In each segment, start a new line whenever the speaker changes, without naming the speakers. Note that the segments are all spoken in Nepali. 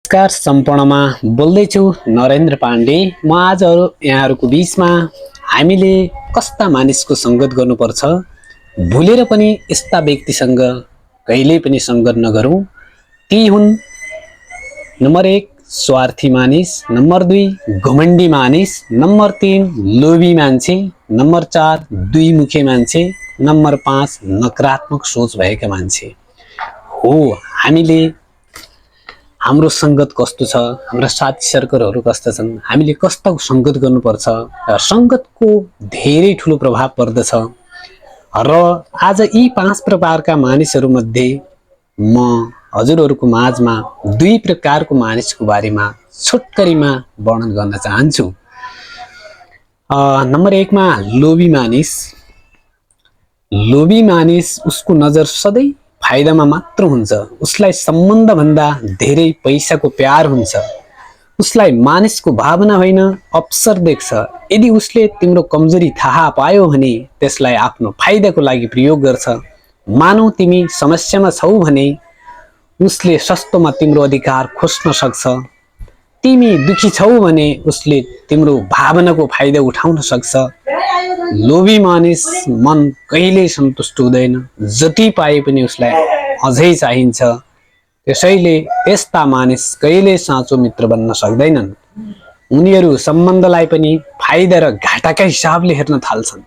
नमस्कार सम्पूर्णमा बोल्दैछु नरेन्द्र पाण्डे। म आज यहाँहरूको बीचमा हामीले कस्ता मानिसको संगत गर्नुपर्छ, भुलेर पनि यस्ता व्यक्तिसँग कहिल्यै पनि संगत नगरौँ। ती हुन् नम्बर 1 स्वार्थी मानिस, नम्बर 2 घमण्डी मानिस, नम्बर 3 लोभी मान्छे, नम्बर 4 दुई मुखे मान्छे, नम्बर 5 नकारात्मक सोच भएका मान्छे। हो, हामीले हाम्रो संगत कस्तो छ, हाम्रा साथी सर्कलहरू कस्ता छन्, हामीले कस्तो संगत गर्नुपर्छ र संगतको धेरै ठुलो प्रभाव पर्दछ। र आज यी 5 प्रकारका मानिसहरू मध्ये म हजुरहरूको माझमा 2 प्रकारको मानिसको बारेमा छोटकरीमा वर्णन गर्न चाहन्छु। नम्बर 1 मा लोभी मानिस। लोभी मानिस, उसको नजर सधैँ फाइदामा मात्र हुन्छ। उसलाई सम्बन्ध भन्दा धेरै पैसाको प्यार हुन्छ। उसलाई मानिसको भावना होइन अवसर देख्छ। यदि उसले तिम्रो कमजोरी थाहा पायो भने त्यसलाई आफ्नो फाइदाको लागि प्रयोग गर्छ। मानौ तिमी समस्यामा छौ भने उसले सस्तोमा तिम्रो अधिकार खोज्न सक्छ। तिमी दुखी छौ भने उसले तिम्रो भावनाको फाइदा उठाउन सक्छ। लोभी मानिस मन कहिल्यै सन्तुष्ट हुँदैन, जति पाए पनि उसलाई अझै चाहिन्छ। त्यसैले त्यस्ता मानिस कहिल्यै साँचो मित्र बन्न सक्दैनन्। उनीहरू सम्बन्धलाई पनि फाइदा र घाटाका हिसाबले हेर्न थाल्छन्।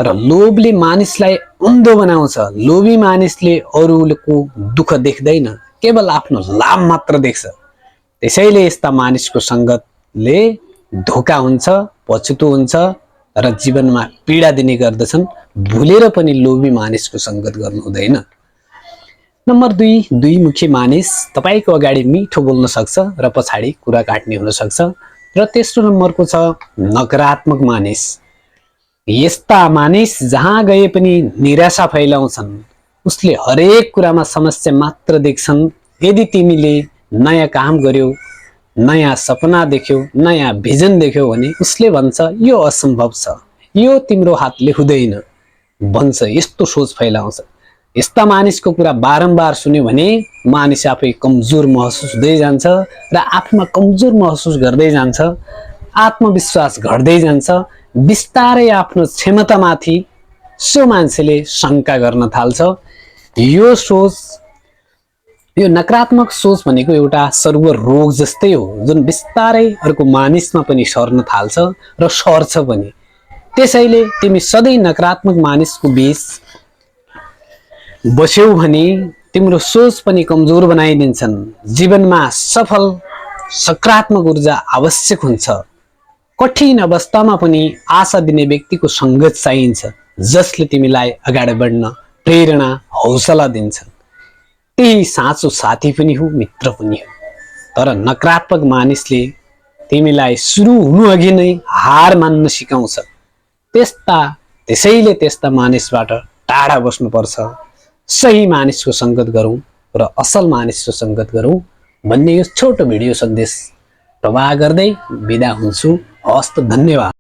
र लोभले मानिसलाई अन्धो बनाउँछ। लोभी मानिसले अरूको दुःख देख्दैन, केवल आफ्नो लाभ मात्र देख्छ। त्यसैले यस्ता मानिसको संगतले धोका हुन्छ, पछुतो हुन्छ र जीवनमा पीडा दिने गर्दछन्। भुलेर पनि लोभी मानिसको संगत गर्नु हुँदैन। नम्बर 2 दुई मुखी मानिस। तपाईको अगाडि मिठो बोल्न सक्छ र पछाडी कुरा काट्ने हुन सक्छ। र तेस्रो नम्बरको छ नकारात्मक मानिस। यस्ता मानिस जहाँ गए पनि निराशा फैलाउँछन्। उसले हरेक कुरामा समस्या मात्र देख्छन्। यदि तिमीले नयाँ काम गर्यौ, नयाँ सपना देख्यौ, नयाँ भिजन देख्यौ भने उसले भन्छ यो असम्भव छ, यो तिम्रो हातले हुँदैन भन्छ। यस्तो सोच फैलाउँछ। यस्ता मानिसको कुरा बारम्बार सुन्यो भने मानिस आफै कमजोर महसुस हुँदै जान्छ र आफूमा कमजोर महसुस गर्दै जान्छ। आत्मविश्वास घट्दै जान्छ। बिस्तारै आफ्नो क्षमतामाथि सो मान्छेले शंका गर्न थाल्छ। यो सोच, यो नकारात्मक सोच भनेको एउटा सर्व रोग जस्तै हो, जुन बिस्तारै अर्को मानिसमा पनि सर्न थाल्छ र सर्छ पनि। त्यसैले तिमी सधैँ नकारात्मक मानिसको बीच बस्यौ भने तिम्रो सोच पनि कमजोर बनाइदिन्छन्। जीवनमा सफल सकारात्मक ऊर्जा आवश्यक हुन्छ। कठिन अवस्थामा पनि आशा दिने व्यक्तिको संगत चाहिन्छ, जसले तिमीलाई अगाडि बढ्न प्रेरणा हौसला दिन्छन्। त्यही साँचो साथी पनि हो, मित्र पनि हो। तर नकारात्मक मानिसले तिमीलाई सुरु हुनु अघि नै हार मान्न सिकाउँछ। त्यसैले त्यस्ता मानिसबाट टाढा बस्नुपर्छ। सही मानिसको संगत गरौँ र असल मानिसको संगत गरौँ भन्ने यो छोटो भिडियो सन्देश प्रवाह गर्दै बिदा हुन्छु। हस्त, धन्यवाद।